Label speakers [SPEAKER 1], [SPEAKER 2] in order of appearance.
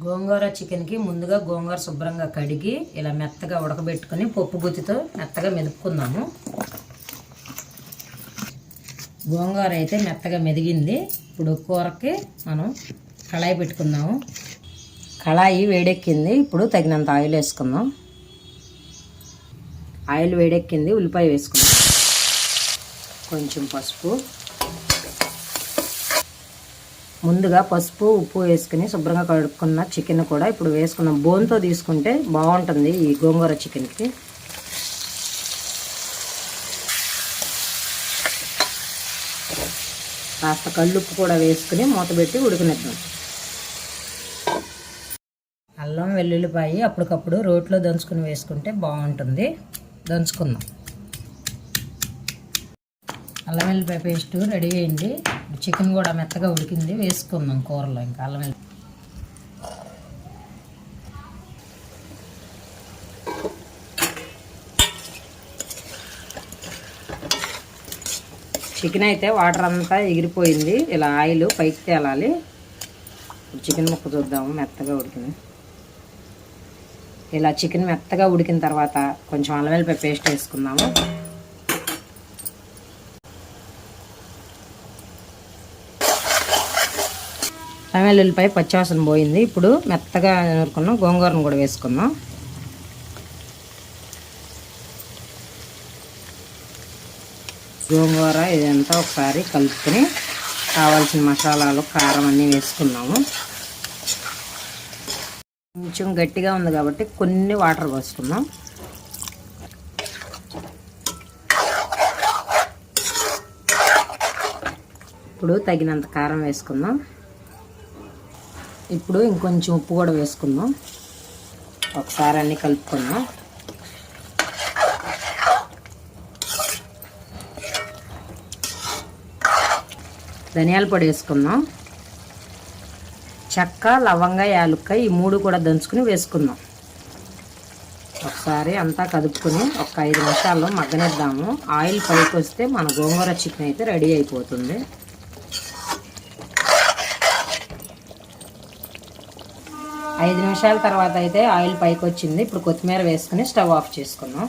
[SPEAKER 1] గోంగూర చికెన్కి ముందుగా గోంగూర శుభ్రంగా కడిగి ఇలా మెత్తగా ఉడకబెట్టుకుని పప్పు గుత్తితో మెత్తగా మెదుపుకుందాము. గోంగూర అయితే మెత్తగా మెదిగింది. ఇప్పుడు కూరకి మనం కళాయి పెట్టుకుందాము. కళాయి వేడెక్కింది. ఇప్పుడు తగినంత ఆయిల్ వేసుకుందాం. ఆయిల్ వేడెక్కింది. ఉల్లిపాయ వేసుకుందాం. కొంచెం పసుపు, ముందుగా పసుపు ఉప్పు వేసుకుని శుభ్రంగా కడుక్కున్న చికెన్ కూడా ఇప్పుడు వేసుకున్నాం. బోన్తో తీసుకుంటే బాగుంటుంది ఈ గోంగూర చికెన్కి. కాస్త కల్లుప్పు కూడా వేసుకుని మూతపెట్టి ఉడకనిద్దాం. అల్లం వెల్లుల్లిపాయ అప్పటికప్పుడు రోట్లో దంచుకుని వేసుకుంటే బాగుంటుంది. దంచుకుందాం. అల్లం వెల్లిపాయ పేస్ట్ రెడీ అయింది. చికెన్ కూడా మెత్తగా ఉడికింది. వేసుకుందాం కూరలో. ఇంకా అల్లం వెల్లిపాయ చికెన్ అయితే వాటర్ అంతా ఎగిరిపోయింది. ఇలా ఆయిల్ పైకి తేలాలి. చికెన్ ముక్క చూద్దాము. మెత్తగా ఉడికింది. ఇలా చికెన్ మెత్తగా ఉడికిన తర్వాత కొంచెం అల్లం వెల్లిపాయ పేస్ట్ వేసుకుందాము. అల్లం వెల్లుల్లిపాయ పచ్చివాసన పోయింది. ఇప్పుడు మెత్తగా నూరుకున్నాం గోంగూరను కూడా వేసుకుందాం. గోంగూర ఇదంతా ఒకసారి కలుపుకొని కావాల్సిన మసాలాలు కారం అన్నీ వేసుకున్నాము. కొంచెం గట్టిగా ఉంది కాబట్టి కొన్ని వాటర్ పోసుకుందాం. ఇప్పుడు తగినంత కారం వేసుకుందాం. ఇప్పుడు ఇంకొంచెం ఉప్పు కూడా వేసుకుందాం. ఒకసారి అన్నీ కలుపుకుందాం. ధనియాల పొడి వేసుకుందాం. చెక్క, లవంగ, యాలుక్కాయ ఈ మూడు కూడా దంచుకుని వేసుకుందాం. ఒకసారి అంతా కదుపుకొని ఒక 5 నిమిషాల్లో మగ్గనిద్దాము. ఆయిల్ పైకి వస్తే మన గోంగూర చికెన్ అయితే రెడీ అయిపోతుంది. ఐదు నిమిషాల తర్వాత అయితే ఆయిల్ పైకి వచ్చింది. ఇప్పుడు కొత్తిమీర వేసుకుని స్టవ్ ఆఫ్ చేసుకుందాం.